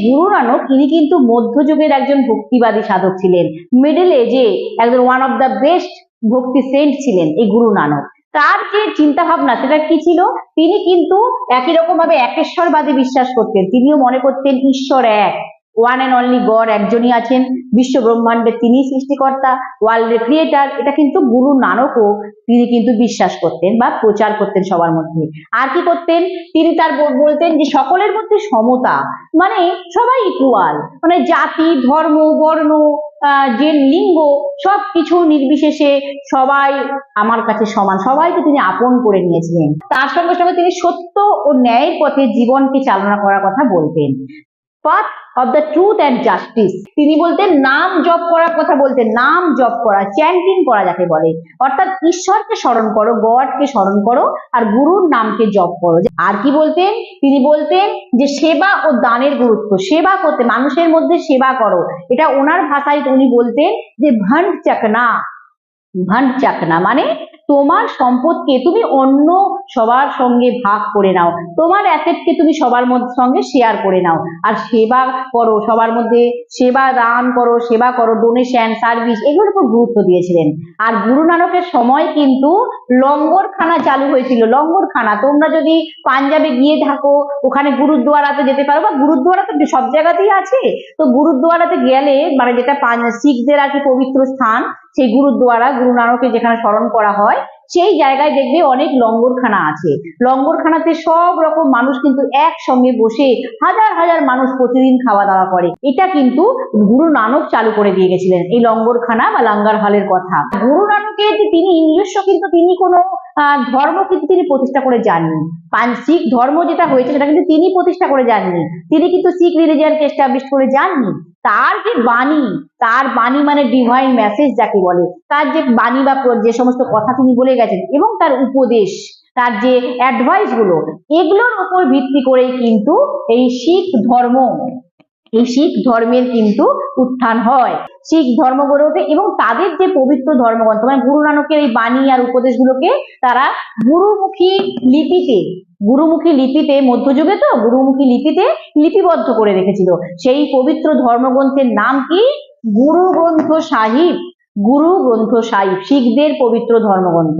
গুরু নানক ইনি কিন্তু মধ্যযুগের একজন ভক্তিবাদী সাধক ছিলেন। মিডল এজে একজন ওয়ান অফ দ্য বেস্ট ভক্তি সেন্ট ছিলেন এই গুরু নানক। তার যে চিন্তা ভাবনা সেটা কি ছিল? তিনি কিন্তু একই রকম ভাবে একেশ্বরবাদী বিশ্বাস করতেন। তিনিও মনে করতেন ঈশ্বর এক, ওয়ান অ্যান্ড অনলি গড, একজনই আছেন, বিশ্ব ব্রহ্মাণ্ডের তিনি সৃষ্টিকর্তা, ওয়ার্ল্ডের ক্রিয়েটার। এটা কিন্তু গুরু নানকও তিনি কিন্তু বিশ্বাস করতেন বা প্রচার করতেন সবার মধ্যে। আর কি করতেন? তিনি তার বলতেন যে সকলের মধ্যে সমতা, মানে সবাই ইকুয়াল, মানে জাতি ধর্ম বর্ণ যে লিঙ্গ সবকিছু নির্বিশেষে সবাই আমার কাছে সমান, সবাইকে তিনি আপন করে নিয়েছিলেন। তার সঙ্গে সঙ্গে তিনি সত্য ও ন্যায়ের পথে জীবনকে চালনা করার কথা বলতেন। Path of the truth and justice, তিনি বলতেন নাম জপ করার কথা বলতেন, নাম জপ করা, চ্যান্টিং করা যাকে বলে, অর্থাৎ ঈশ্বরকে স্মরণ করো, গডকে স্মরণ করো আর গুরুর নামকে জপ করো। আর কি বলতেন? তিনি বলতেন যে সেবা ও দানের গুরুত্ব, সেবা করতে, মানুষের মধ্যে সেবা করো। এটা ওনার ভাষায় উনি বলতেন যে ভান্ড চাকনা, ভান্ড চাকনা মানে তোমার সম্পদকে তুমি অন্য সবার সঙ্গে ভাগ করে নাও, তোমার অ্যাসেটকে তুমি সবার সঙ্গে শেয়ার করে নাও, আর সেবা করো, সবার মধ্যে সেবা দান করো, সেবা করো, ডোনেশন সার্ভিস এগুলোর উপর গুরুত্ব দিয়েছিলেন। আর গুরু নানকের সময় কিন্তু লঙ্গরখানা চালু হয়েছিল। লঙ্গরখানা, তোমরা যদি পাঞ্জাবে গিয়ে থাকো ওখানে গুরুদ্বারাতে যেতে পারো, বা গুরুদ্বারা তো সব জায়গাতেই আছে, তো গুরুদ্বারাতে গেলে মানে যেটা শিখদের আর কি পবিত্র স্থান, সেই গুরুদ্বারা গুরু নানকের যেখানে স্মরণ করা হয় সেই জায়গায় দেখবে অনেক লঙ্গরখানা আছে। লঙ্গরখানাতে সব রকম মানুষ কিন্তু একসঙ্গে বসে হাজার হাজার মানুষ প্রতিদিন খাওয়া দাওয়া করে। এটা কিন্তু গুরু নানক চালু করে দিয়ে গেছিলেন, এই লঙ্গরখানা বা লঙ্গার হলের কথা। গুরু নানকের তিনি নিজস্ব কিন্তু তিনি কোনো ধর্ম কিন্তু তিনি প্রতিষ্ঠা করে যাননি। শিখ ধর্ম যেটা হয়েছে সেটা কিন্তু তিনি প্রতিষ্ঠা করে যাননি, তিনি কিন্তু শিখ রিলিজিয়নকে এস্টাবলিশ করে যাননি। তার যে বাণী, তার বাণী মানে ডিভাইন মেসেজ যাকে বলে, তার যে বাণী বা যে সমস্ত কথা তিনি বলে গেছেন এবং তার উপদেশ, তার যে অ্যাডভাইস গুলো, এগুলোর উপর ভিত্তি করেই কিন্তু এই শিখ ধর্ম, এই শিখ ধর্মের কিন্তু উত্থান হয়, শিখ ধর্ম গড়ে ওঠে। এবং তাদের যে পবিত্র ধর্মগ্রন্থ মানে গুরু নানকের এই বাণী আর উপদেশগুলোকে তারা গুরুমুখী লিপিতে, গুরুমুখী লিপিতে, মধ্যযুগে তো গুরুমুখী লিপিতে লিপিবদ্ধ করে রেখেছিল। সেই পবিত্র ধর্মগ্রন্থের নাম কি? গুরু গ্রন্থ সাহিব। গুরু গ্রন্থ সাহিব শিখদের পবিত্র ধর্মগ্রন্থ।